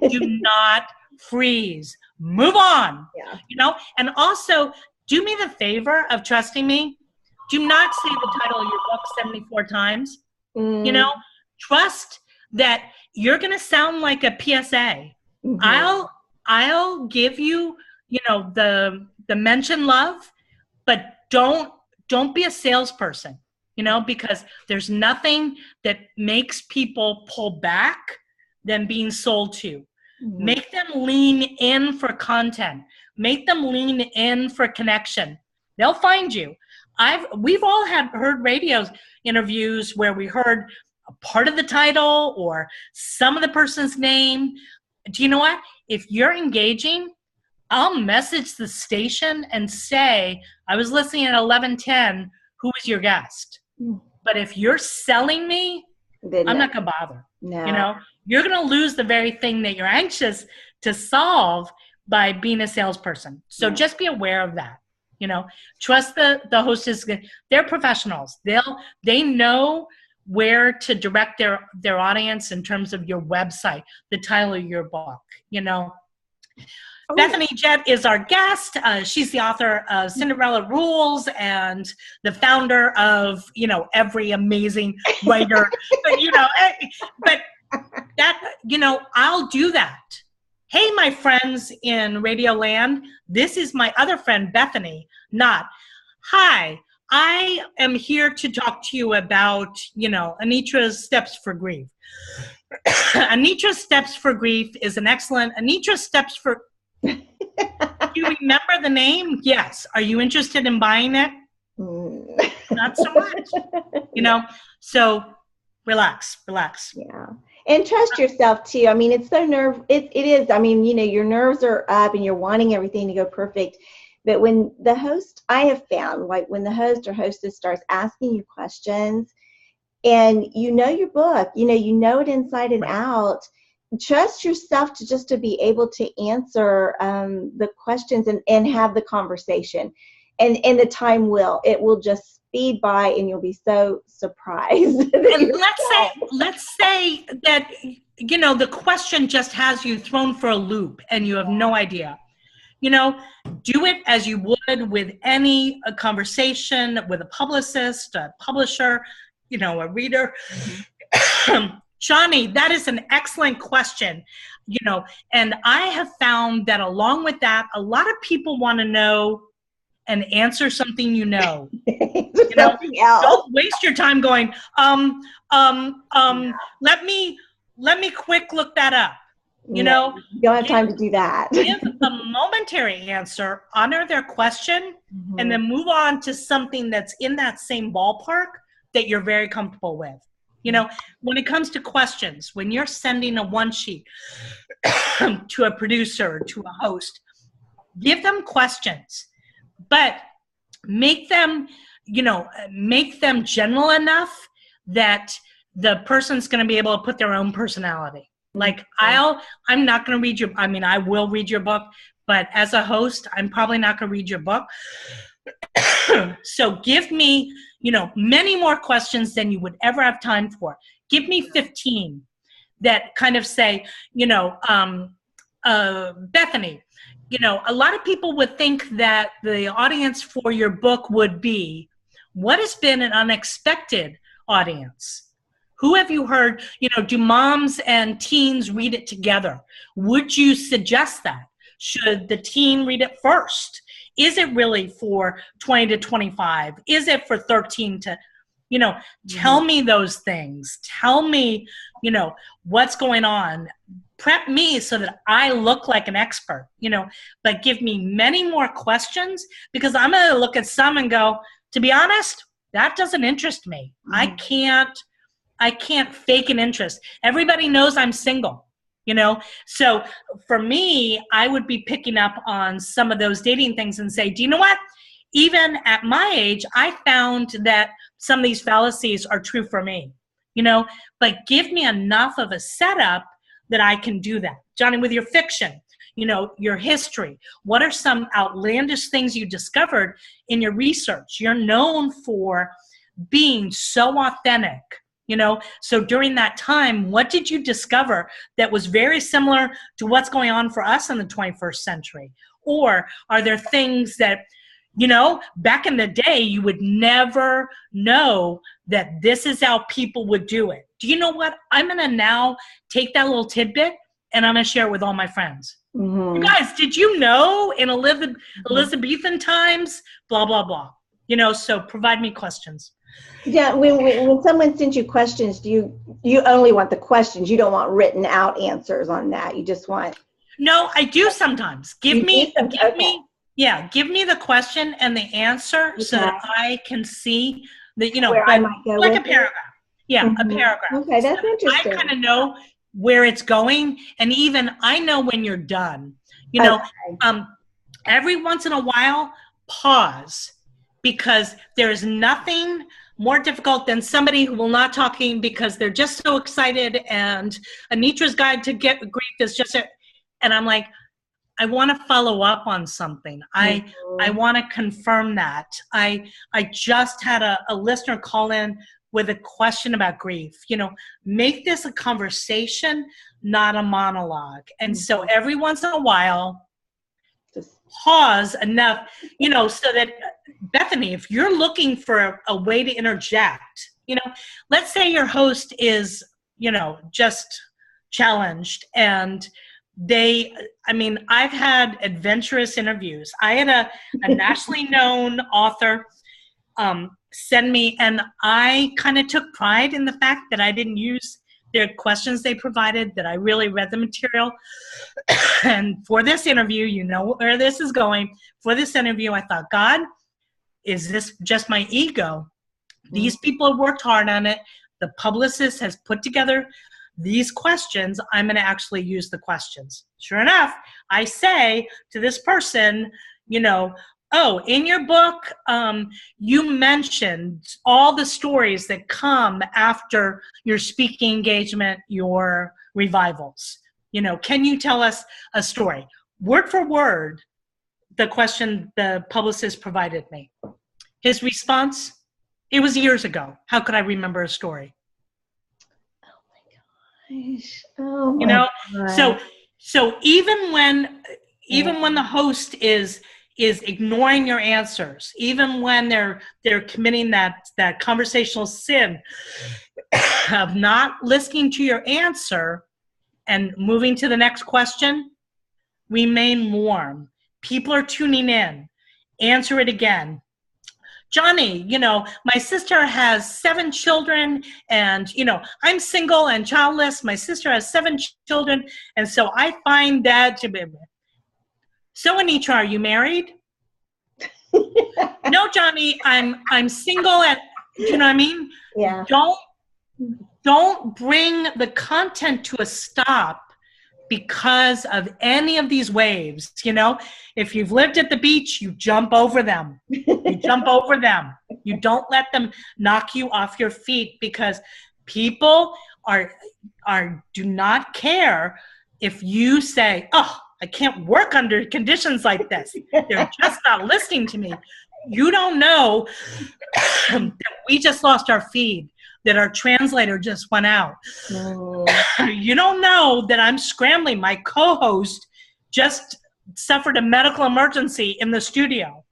B: Do not freeze. Move on. Yeah. And also do me the favor of trusting me. Do not say the title of your book 74 times. Trust that you're going to sound like a PSA. Mm-hmm. I'll give you, the mention love, but don't be a salesperson, because there's nothing that makes people pull back than being sold to. Mm-hmm. Make them lean in for content. Make them lean in for connection. They'll find you. we've all heard radio interviews where we heard a part of the title or some of the person's name. Do you know what? If you're engaging, I'll message the station and say, I was listening at 11:10, who is your guest? But if you're selling me, I'm not going to bother.
A: No.
B: You know, you're going to lose the very thing that you're anxious to solve by being a salesperson. So just be aware of that. You know, trust the hostess. They're professionals. They know where to direct their audience in terms of your website, the title of your book, you know. Bethany Jett is our guest. She's the author of Cinderella Rules and the founder of, you know, every amazing writer. but that, you know, I'll do that. Hey, my friends in Radio Land, this is my other friend, Bethany, hi, I am here to talk to you about, you know, Anitra's Steps for Grief. Anitra's Steps for Grief is an excellent, Anitra's Steps for, do you remember the name? Yes. Are you interested in buying it? Not so much. You know, so relax.
A: Yeah. And trust yourself too. I mean, it's so it is. I mean, you know, your nerves are up and you're wanting everything to go perfect. But when the host, I have found, like when the host or hostess starts asking you questions and you know your book, you know it inside and out, trust yourself to be able to answer the questions and have the conversation. And the time it will just speed by and you'll be so surprised.
B: Let's say that, you know, the question just has you thrown for a loop and you have no idea. You know, do it as you would with any conversation with a publicist, a publisher, you know, a reader. Johnny, that is an excellent question, you know, and I have found that along with that, a lot of people want to know and answer something you know. You know, don't waste your time going, let me quick look that up. You know,
A: you don't have time to do that.
B: Give a momentary answer, honor their question, and then move on to something that's in that same ballpark that you're very comfortable with. You know, when it comes to questions, when you're sending a one sheet to a producer, to a host, give them questions, but make them general enough that the person's going to be able to put their own personality. Like I'm not going to read I will read your book, but as a host, I'm probably not going to read your book. So give me, you know, many more questions than you would ever have time for. Give me 15 that kind of say, you know, Bethany, you know, a lot of people would think that the audience for your book would be, what has been an unexpected audience? Who have you heard, you know, do moms and teens read it together? Would you suggest that? Should the teen read it first? Is it really for 20 to 25? Is it for 13 to, you know, tell me those things. Tell me, you know, what's going on. Prep me so that I look like an expert, you know, but give me many more questions because I'm going to look at some and go, to be honest, that doesn't interest me. I can't fake an interest. Everybody knows I'm single, you know? So for me, I would be picking up on some of those dating things and say, do you know what? Even at my age, I found that some of these fallacies are true for me, you know? But give me enough of a setup that I can do that. Johnny, with your fiction, you know, your history, what are some outlandish things you discovered in your research? You're known for being so authentic. You know, so during that time, what did you discover that was very similar to what's going on for us in the 21st century? Or are there things that, you know, back in the day, you would never know that this is how people would do it? Do you know what? I'm going to now take that little tidbit and I'm going to share it with all my friends. You guys, did you know in Elizabethan times, blah, blah, blah. You know, so provide me questions.
A: Yeah, when someone sends you questions, you only want the questions. You don't want written out answers on that. You just want.
B: No, I do sometimes. Give me Yeah, give me the question and the answer so that I can see that,
A: where I might go
B: like
A: with
B: a paragraph. Yeah, a paragraph.
A: Okay, that's interesting.
B: I kind of know where it's going, and even I know when you're done. Every once in a while, pause, because there's nothing more difficult than somebody who will not talking because they're just so excited, and Anitra's Guide to Get Grief is just and I'm like, I want to follow up on something. I want to confirm that. I just had a listener call in with a question about grief. Make this a conversation, not a monologue. And so every once in a while, pause enough, so that, Bethany, if you're looking for a way to interject, let's say your host is, just challenged, and I've had adventurous interviews. I had a nationally known author send me, and I kind of took pride in the fact that I didn't use their questions they provided, that I really read the material. And for this interview, where this is going, for this interview, I thought, God, is this just my ego? These people have worked hard on it. The publicist has put together these questions. I'm going to actually use the questions. Sure enough, I say to this person, oh, in your book, you mentioned all the stories that come after your speaking engagement, your revivals. Can you tell us a story? Word for word, the question the publicist provided me. His response, it was years ago. How could I remember a story? So even when the host is ignoring your answers, even when they're committing that conversational sin of not listening to your answer and moving to the next question, remain warm. People are tuning in. Answer it again. Johnny, my sister has 7 children, and, I'm single and childless. My sister has 7 children, and so I find that to be... So, Anitra, are you married? No, Johnny, I'm single, and, you know what I mean?
A: Yeah.
B: Don't bring the content to a stop because of any of these waves. If you've lived at the beach, you jump over them. You jump over them. You don't let them knock you off your feet, because people do not care if you say, oh, I can't work under conditions like this. They're just not listening to me. You don't know that we just lost our feed, that our translator just went out. You don't know that I'm scrambling. My co-host just suffered a medical emergency in the studio.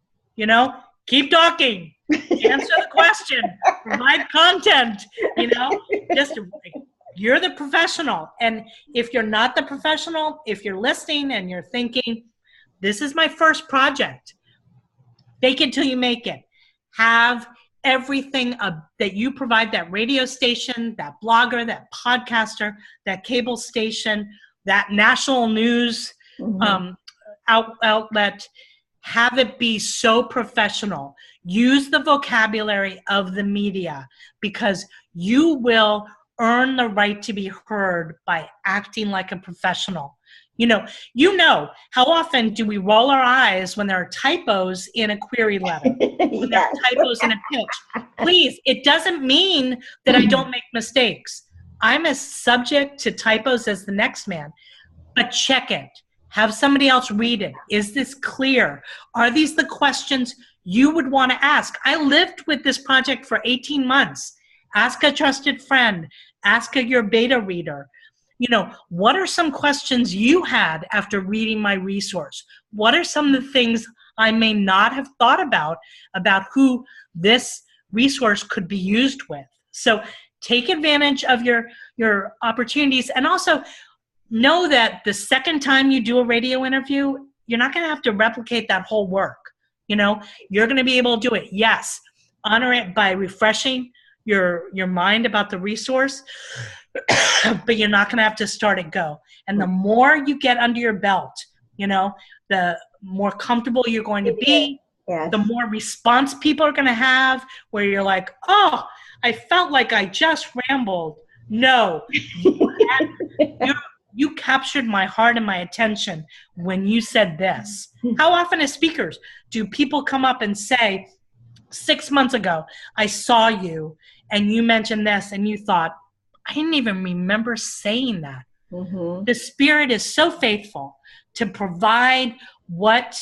B: Keep talking. Answer the question. Provide content. You're the professional. And if you're not the professional, if you're listening and you're thinking, this is my first project, fake it till you make it. Have everything that you provide, that radio station, that blogger, that podcaster, that cable station, that national news outlet, have it be so professional. Use the vocabulary of the media, because you will earn the right to be heard by acting like a professional. How often do we roll our eyes when there are typos in a query letter? When there are typos in a pitch? Please, it doesn't mean that I don't make mistakes. I'm as subject to typos as the next man. But check it. Have somebody else read it. Is this clear? Are these the questions you would want to ask? I lived with this project for 18 months. Ask a trusted friend. Ask your beta reader. What are some questions you had after reading my resource? What are some of the things I may not have thought about who this resource could be used with? So take advantage of your opportunities, and also know that the second time you do a radio interview, you're not going to have to replicate that whole work. You're going to be able to do it. Yes, honor it by refreshing your mind about the resource, but you're not going to have to start and go. And the more you get under your belt, the more comfortable you're going to be,
A: Yes.
B: the more response people are going to have, where you're like, oh, I felt like I just rambled. No, you captured my heart and my attention when you said this. How often as speakers do people come up and say, 6 months ago, I saw you and you mentioned this and you thought, I didn't even remember saying that.
A: Mm-hmm.
B: The Spirit is so faithful to provide what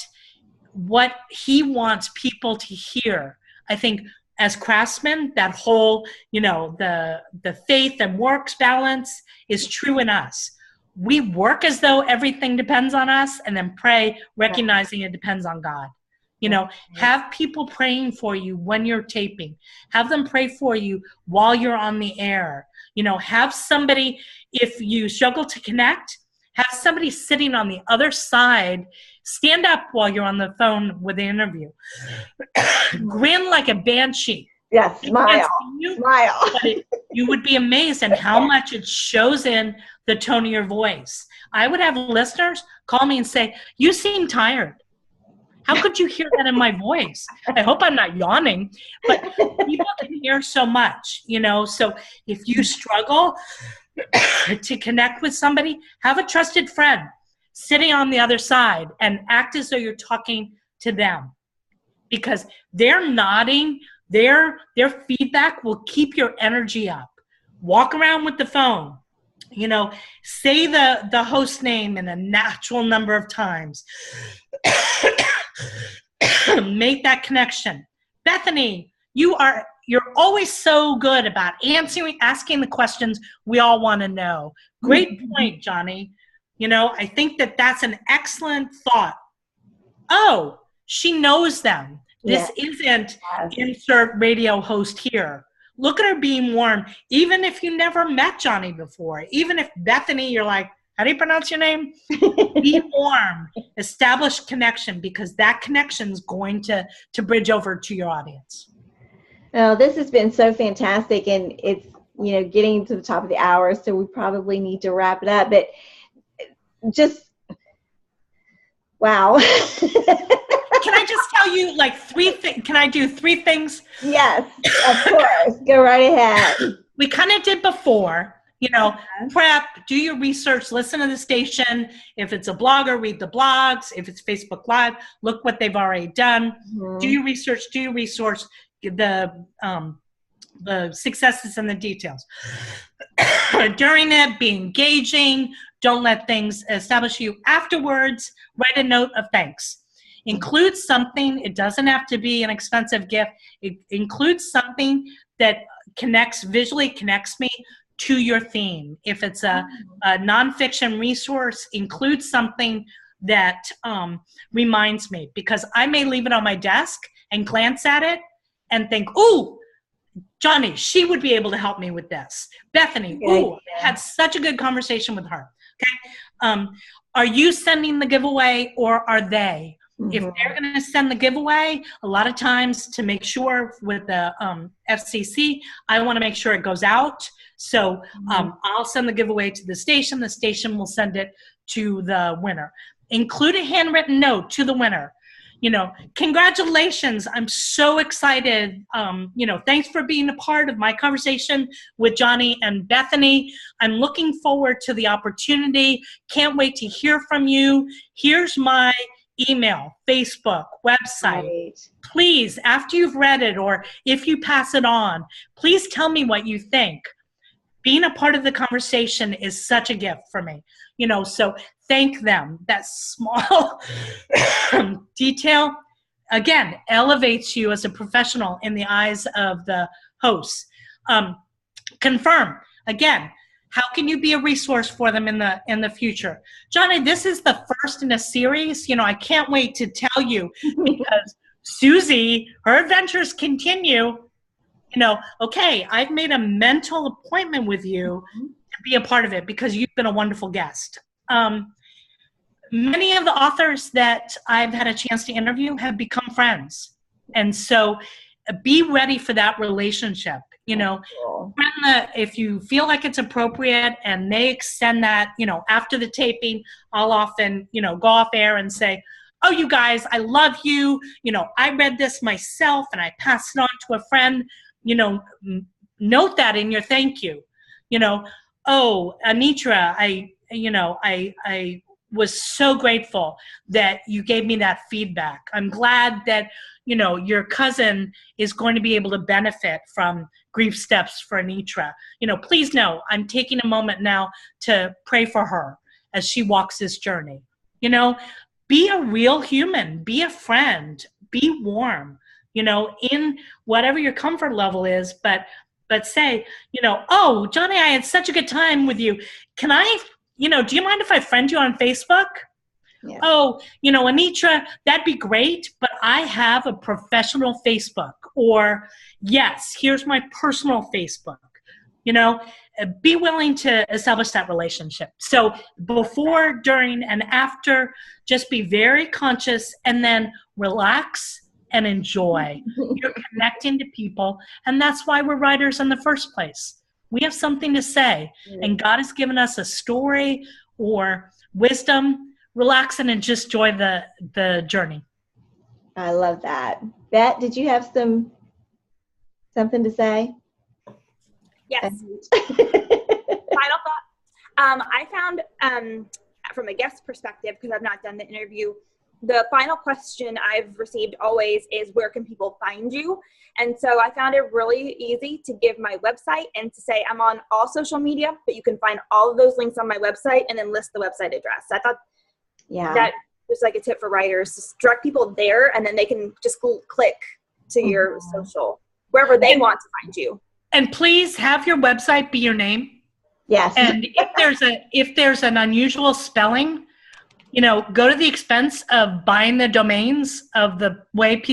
B: he wants people to hear. I think as craftsmen, that whole, the faith and works balance is true in us. We work as though everything depends on us and then pray, recognizing it depends on God. Have people praying for you when you're taping. Have them pray for you while you're on the air. Have somebody, if you struggle to connect, have somebody sitting on the other side, stand up while you're on the phone with the interview. Grin like a banshee.
A: Yes, smile. Smile.
B: But you would be amazed at how much it shows in the tone of your voice. I would have listeners call me and say, you seem tired. How could you hear that in my voice? I hope I'm not yawning, but people can hear so much, so if you struggle to connect with somebody, have a trusted friend sitting on the other side and act as though you're talking to them, because they're nodding, their feedback will keep your energy up. Walk around with the phone, say the host name in a natural number of times. Make that connection. Bethany, you're always so good about asking the questions we all want to know. Great point, Johnny. I think that's an excellent thought. Oh, she knows them. This isn't insert radio host here. Look at her being warm, even if you never met Johnny before. Even if Bethany, you're like, how do you pronounce your name? Be warm. Establish connection, because that connection is going to bridge over to your audience.
A: Well, this has been so fantastic, and it's getting to the top of the hour, so we probably need to wrap it up. But just wow.
B: Can I just tell you like 3 things? Can I do 3 things?
A: Yes, of course. Go right ahead.
B: We kind of did before. Prep, do your research, listen to the station. If it's a blogger, read the blogs. If it's Facebook Live, look what they've already done. Mm-hmm. Do your research, do your resource, the successes and the details. During it, be engaging. Don't let things establish you. Afterwards, write a note of thanks. Include something. It doesn't have to be an expensive gift. It includes something that visually connects me to your theme. If it's a nonfiction resource, include something that reminds me, because I may leave it on my desk and glance at it and think, ooh, Johnny, she would be able to help me with this. Bethany, ooh, I had such a good conversation with her. Okay. Are you sending the giveaway, or are they? Mm-hmm. If they're going to send the giveaway, a lot of times, to make sure with the FCC, I want to make sure it goes out. So I'll send the giveaway to the station. The station will send it to the winner. Include a handwritten note to the winner. Congratulations. I'm so excited. Thanks for being a part of my conversation with Johnny and Bethany. I'm looking forward to the opportunity. Can't wait to hear from you. Here's my email, Facebook, website. Right. Please, after you've read it, or if you pass it on, please tell me what you think. Being a part of the conversation is such a gift for me. So thank them. That small detail, again, elevates you as a professional in the eyes of the hosts. Confirm, again, how can you be a resource for them in the future? Johnny, this is the first in a series. I can't wait to tell you, because Susie, her adventures continue. Okay, I've made a mental appointment with you to be a part of it, because you've been a wonderful guest. Many of the authors that I've had a chance to interview have become friends. And so be ready for that relationship. If you feel like it's appropriate and they extend that, after the taping, I'll often, go off air and say, oh, you guys, I love you. You know, I read this myself and I passed it on to a friend. You know, note that in your thank you. You know, oh, Anitra, I was so grateful that you gave me that feedback. I'm glad that, you know, your cousin is going to be able to benefit from Grief Steps for Anitra. You know, please know I'm taking a moment now to pray for her as she walks this journey. You know, be a real human, be a friend, be warm, you know, in whatever your comfort level is, but say, you know, oh, Johnny, I had such a good time with you. Can I, you know, do you mind if I friend you on Facebook? Yeah. Oh, you know, Anitra, that'd be great, but I have a professional Facebook. Or, yes, here's my personal Facebook. You know, be willing to establish that relationship. So before, during, and after, just be very conscious and then relax and enjoy. You're connecting to people, and that's why we're writers in the first place. We have something to say, and God has given us a story or wisdom. Relax and just enjoy the journey.
A: I love that. Beth, did you have something to say?
C: Yes. Final thought. I found from a guest perspective, because I've not done the interview, the final question I've received always is, where can people find you? And so I found it really easy to give my website and to say I'm on all social media, but you can find all of those links on my website and then list the website address. I thought that was like a tip for writers, just direct people there, and then they can just click to your social, wherever they want to find you.
B: And please have your website be your name.
A: Yes.
B: And if there's an unusual spelling, you know, go to the expense of buying the domains of the way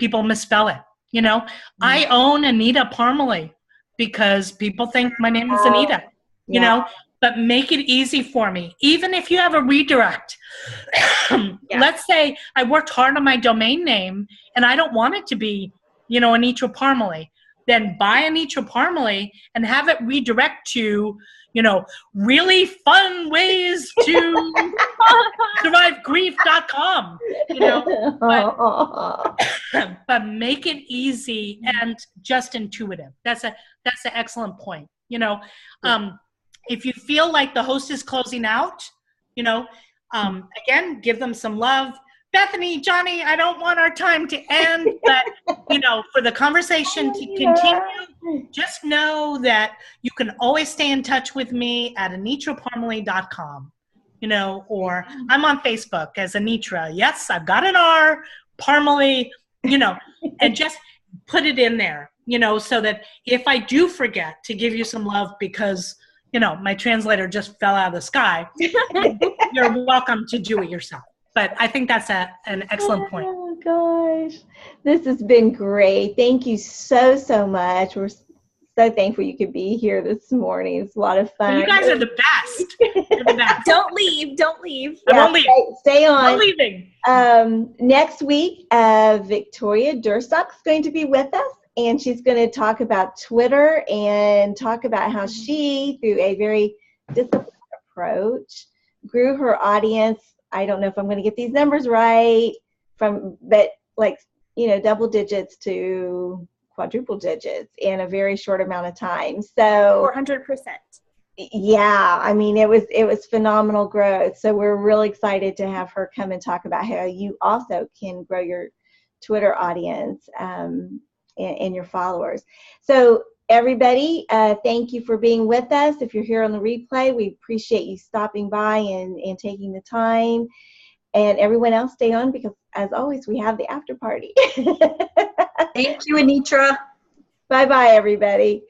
B: people misspell it. You know, I own Anitra Parmele because people think my name is Anita, you know, but make it easy for me. Even if you have a redirect, let's say I worked hard on my domain name and I don't want it to be, you know, Anitra Parmele. Then buy Anitra Parmele and have it redirect to, you know, really fun ways to survivegrief.com, you know, but make it easy and just intuitive. That's an excellent point. You know, if you feel like the host is closing out, you know, again, give them some love. Bethany, Johnny, I don't want our time to end, but, you know, for the conversation to continue, just know that you can always stay in touch with me at anitraparmele.com, you know, or I'm on Facebook as Anitra. Yes, I've got an R, Parmele, you know, and just put it in there, you know, so that if I do forget to give you some love because, you know, my translator just fell out of the sky, you're welcome to do it yourself. But I think that's an excellent point.
A: Oh, gosh. This has been great. Thank you so much. We're so thankful you could be here this morning. It's a lot of fun.
B: You guys are the best. You're the best.
C: Don't leave. Don't leave.
B: I won't leave.
A: Stay on.
B: I'm leaving.
A: Next week, Victoria Durstock's going to be with us, and she's going to talk about Twitter and talk about how she, through a very disciplined approach, grew her audience. I don't know if I'm going to get these numbers right, but like, you know, double digits to quadruple digits in a very short amount of time. So
C: 400%.
A: Yeah, I mean, it was phenomenal growth. So we're really excited to have her come and talk about how you also can grow your Twitter audience and your followers. So everybody, thank you for being with us. If you're here on the replay, we appreciate you stopping by and taking the time. And everyone else, stay on because, as always, we have the after party.
D: Thank you, Anitra.
A: Bye-bye, everybody.